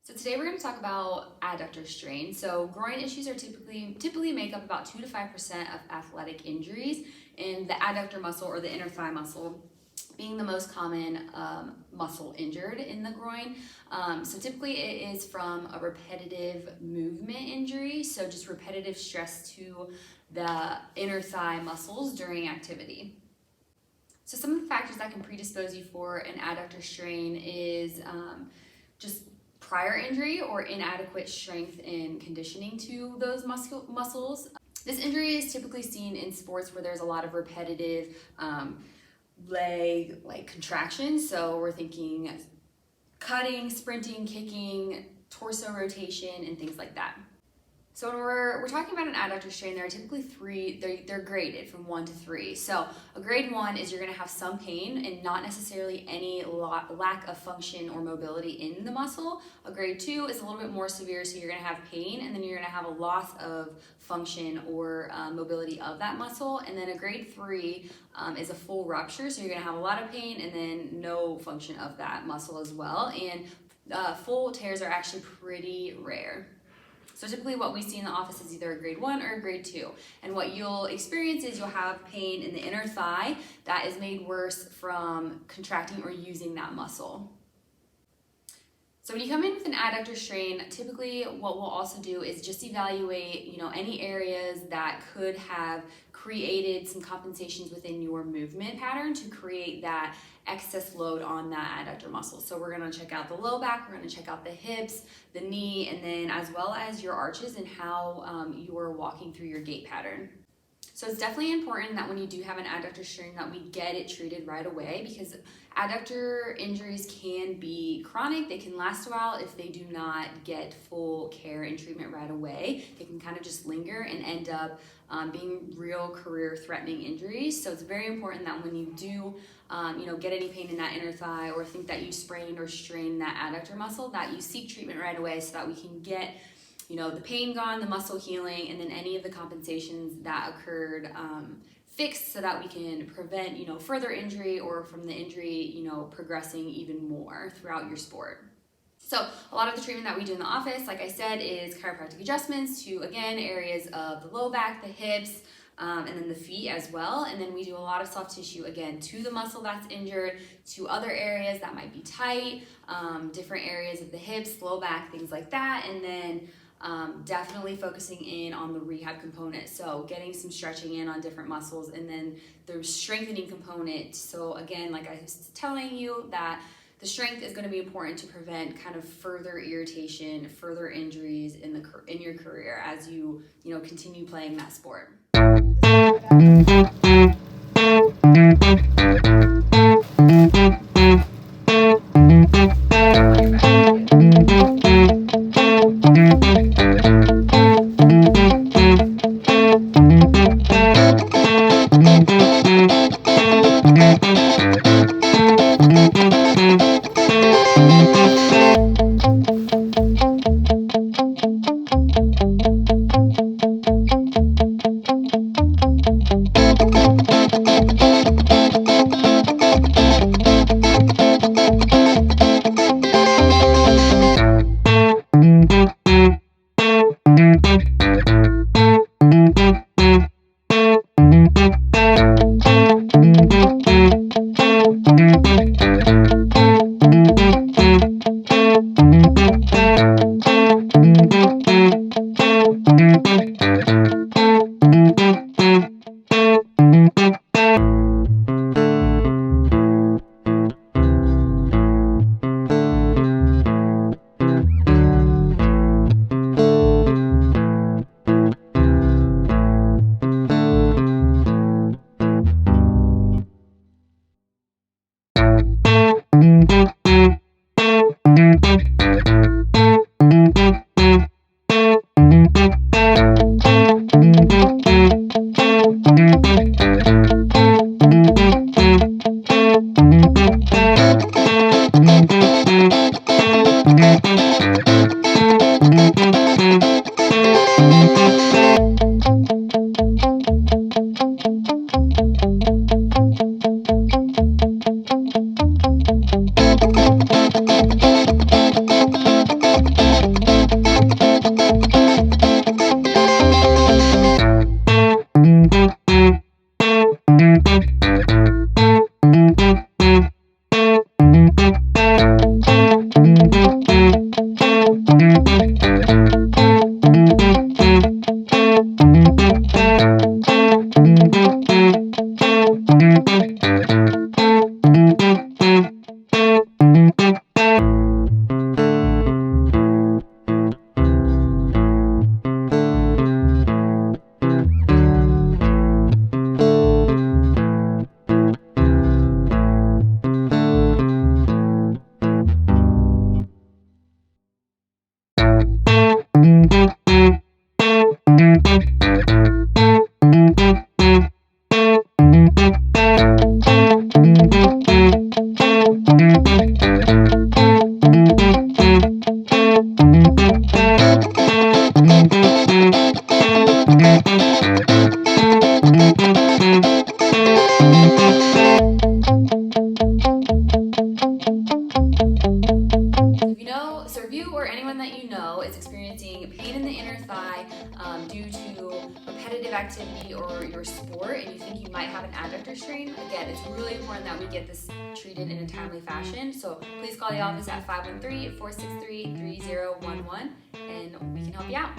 So today we're going to talk about adductor strain. So groin issues are typically make up about 2 to 5% of athletic injuries, and the adductor muscle or the inner thigh muscle being the most common muscle injured in the groin. So typically it is from a repetitive movement injury, so just repetitive stress to the inner thigh muscles during activity. So some of the factors that can predispose you for an adductor strain is just prior injury or inadequate strength and conditioning to those muscles. This injury is typically seen in sports where there's a lot of repetitive leg contractions. So we're thinking cutting, sprinting, kicking, torso rotation, and things like that. So when we're talking about an adductor strain, there are typically they're graded from 1 to 3. So a grade 1 is you're gonna have some pain and not necessarily any lack of function or mobility in the muscle. A grade 2 is a little bit more severe, so you're gonna have pain and then you're gonna have a loss of function or mobility of that muscle. And then a grade 3 is a full rupture, so you're gonna have a lot of pain and then no function of that muscle as well. And full tears are actually pretty rare. So typically what we see in the office is either a grade 1 or a grade 2. And what you'll experience is you'll have pain in the inner thigh that is made worse from contracting or using that muscle. So when you come in with an adductor strain, typically what we'll also do is just evaluate, any areas that could have created some compensations within your movement pattern to create that excess load on that adductor muscle. So we're gonna check out the low back, we're gonna check out the hips, the knee, and then as well as your arches and how you're walking through your gait pattern. So it's definitely important that when you do have an adductor strain that we get it treated right away, because adductor injuries can be chronic. They can last a while if they do not get full care and treatment right away. They can kind of just linger and end up being real career-threatening injuries. So it's very important that when you do get any pain in that inner thigh or think that you sprained or strained that adductor muscle, that you seek treatment right away so that we can get the pain gone, the muscle healing, and then any of the compensations that occurred fixed so that we can prevent, further injury or from the injury, progressing even more throughout your sport. So a lot of the treatment that we do in the office, like I said, is chiropractic adjustments to, again, areas of the low back, the hips, and then the feet as well. And then we do a lot of soft tissue, again, to the muscle that's injured, to other areas that might be tight, different areas of the hips, low back, things like that. And then definitely focusing in on the rehab component. So getting some stretching in on different muscles, and then the strengthening component. So again, like I was telling you, that the strength is going to be important to prevent kind of further irritation, further injuries in your career as you continue playing that sport. is experiencing pain in the inner thigh due to repetitive activity or your sport, and you think you might have an adductor strain, again, it's really important that we get this treated in a timely fashion. So please call the office at 513-463-3011 and we can help you out.